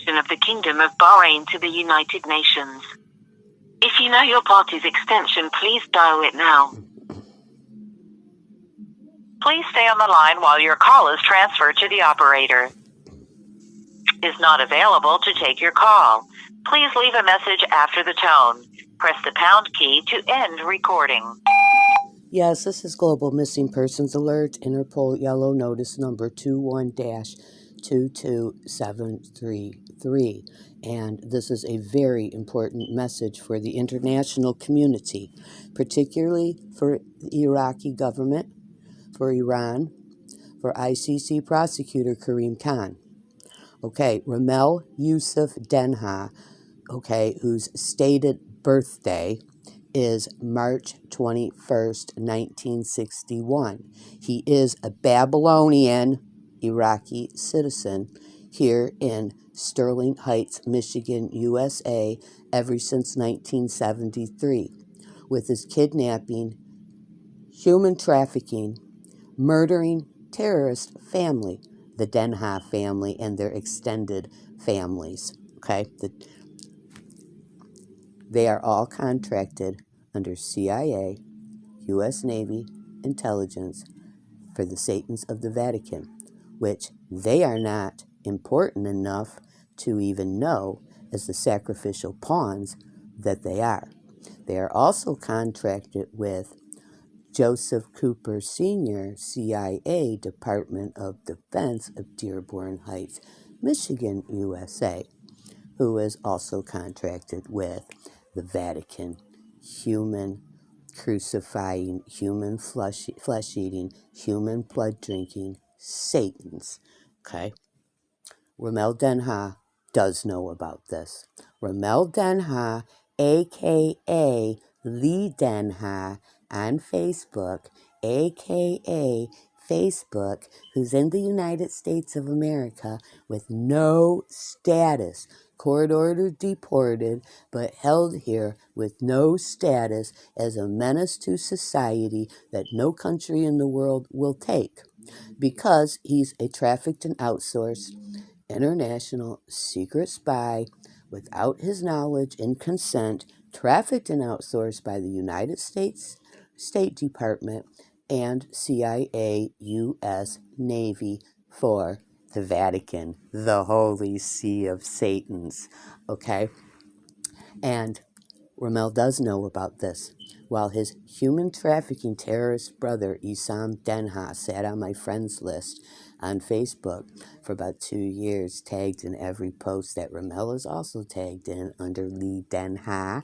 extension of the Kingdom of Bahrain to the United Nations. If you know your party's extension, please dial it now. Please stay on the line while your call is transferred to the operator. Is not available to take your call. Please leave a message after the tone. Press the pound key to end recording. Yes, this is Global Missing Persons Alert, Interpol Yellow Notice number 21-22733. And this is a very important message for the international community, particularly for the Iraqi government, for Iran, for ICC Prosecutor Karim Khan. Okay, Romel Yousif Denha, okay, whose stated birthday is March 21st, 1961. He is a Babylonian Iraqi citizen here in Sterling Heights, Michigan, USA, ever since 1973, with his kidnapping, human trafficking, murdering terrorist family, the Denha family and their extended families. Okay, they are all contracted under CIA, U.S. Navy, intelligence for the Satans of the Vatican, which they are not important enough to even know as the sacrificial pawns that they are. They are also contracted with Joseph Cooper Sr., CIA, Department of Defense of Dearborn Heights, Michigan, USA, who is also contracted with the Vatican, human crucifying, human flesh-eating, human blood-drinking Satans. Okay? Romel Denha does know about this. Romel Denha, a.k.a. Lee Denha, on Facebook, a.k.a. Facebook, who's in the United States of America with no status, court ordered deported, but held here with no status as a menace to society that no country in the world will take, because he's a trafficked and outsourced international secret spy without his knowledge and consent, trafficked and outsourced by the United States State Department and CIA, U.S. Navy for the Vatican, the Holy See of Satans. Okay? And Romel does know about this. While his human trafficking terrorist brother, Isam Denha, sat on my friends list on Facebook for about 2 years, tagged in every post that Romel is also tagged in under Lee Denha.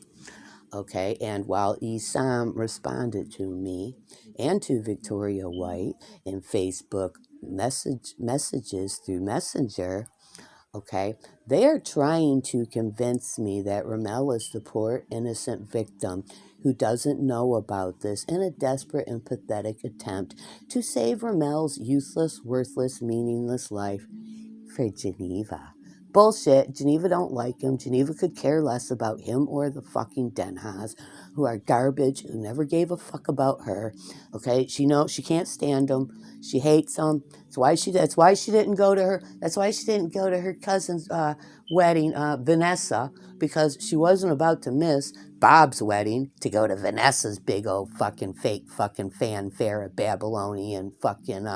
Okay, and while Isam responded to me and to Victoria White in Facebook messages through Messenger, okay, they are trying to convince me that Romel is the poor innocent victim who doesn't know about this in a desperate and pathetic attempt to save Romel's useless, worthless, meaningless life for Geneva. Bullshit. Geneva don't like him. Geneva could care less about him or the fucking Denhas, who are garbage, who never gave a fuck about her. Okay, she knows she can't stand him. She hates him. That's why she didn't go to her cousin's wedding, Vanessa, because she wasn't about to miss Bob's wedding to go to Vanessa's big old fucking fake fucking fanfare at Babylonian fucking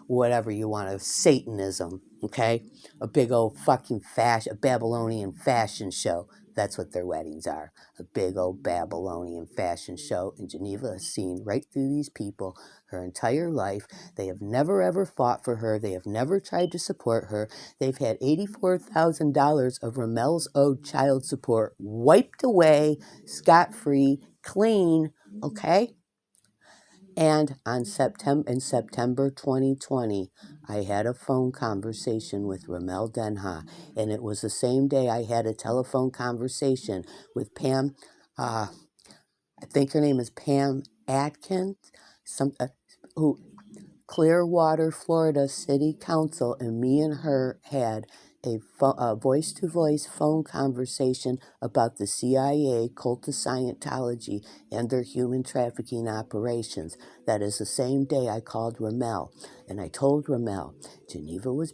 whatever you want of Satanism. Okay, a big old fucking a Babylonian fashion show. That's what their weddings are. A big old Babylonian fashion show. And Geneva has seen right through these people her entire life. They have never ever fought for her. They have never tried to support her. They've had $84,000 of Romel's owed child support wiped away, scot-free, clean, okay? And in September 2020, I had a phone conversation with Romel Denha, and it was the same day I had a telephone conversation with Pam, I think her name is Pam Atkins, who Clearwater, Florida City Council, and me and her had a voice-to-voice phone conversation about the CIA, cult of Scientology, and their human trafficking operations. That is the same day I called Romel. and I told Romel Geneva was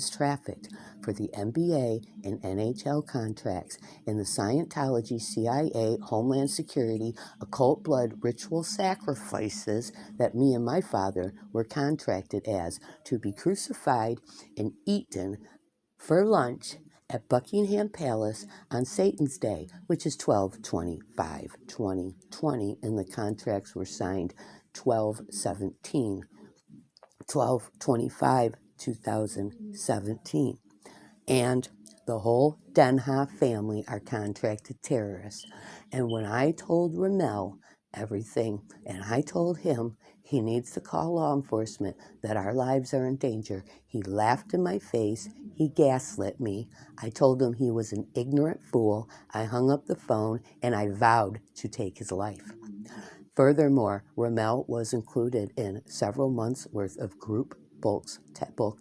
trafficked for the NBA and NHL contracts and the Scientology, CIA, Homeland Security, occult blood ritual sacrifices that me and my father were contracted as to be crucified and eaten for lunch at Buckingham Palace on Satan's Day, which is 12/25/2020, and the contracts were signed 12/17, 12/25/2017. And the whole Denha family are contracted terrorists. And when I told Romel everything, and I told him he needs to call law enforcement, that our lives are in danger, he laughed in my face. He gaslit me. I told him he was an ignorant fool. I hung up the phone and I vowed to take his life. Furthermore, Romel was included in several months' worth of group bulk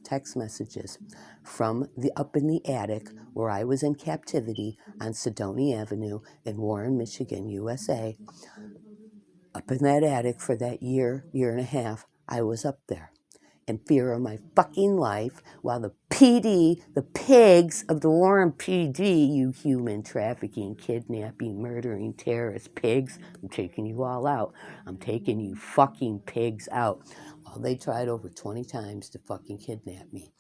text messages from the up in the attic where I was in captivity on Sidonie Avenue in Warren, Michigan, USA. Up in that attic for that year and a half, I was up there in fear of my fucking life while the PD, the pigs of the Warren PD, you human trafficking, kidnapping, murdering, terrorist pigs, I'm taking you all out. I'm taking you fucking pigs out. Well, they tried over 20 times to fucking kidnap me.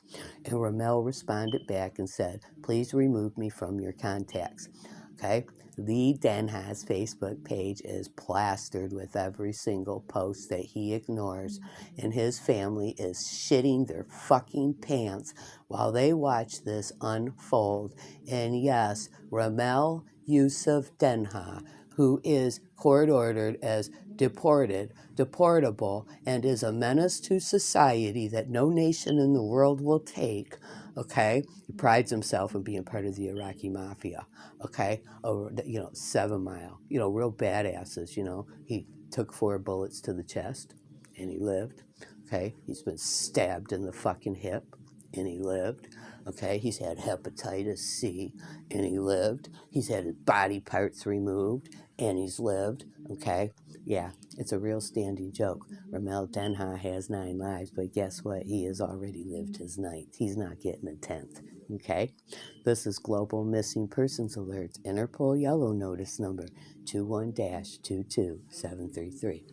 And Romel responded back and said, please remove me from your contacts. Okay? Lee Denha's Facebook page is plastered with every single post that he ignores, and his family is shitting their fucking pants while they watch this unfold. And yes, Romel Yousif Denha, who is court-ordered as deportable, and is a menace to society that no nation in the world will take, okay? He prides himself in being part of the Iraqi mafia, okay? Over, 7 Mile, real badasses, He took 4 bullets to the chest, and he lived, okay? He's been stabbed in the fucking hip, and he lived, okay? He's had hepatitis C, and he lived. He's had his body parts removed, and he's lived, okay? Yeah, it's a real standing joke. Romel Denha has 9 lives, but guess what? He has already lived his 9th. He's not getting a 10th, okay? This is Global Missing Persons Alerts, Interpol Yellow Notice number 21-22733.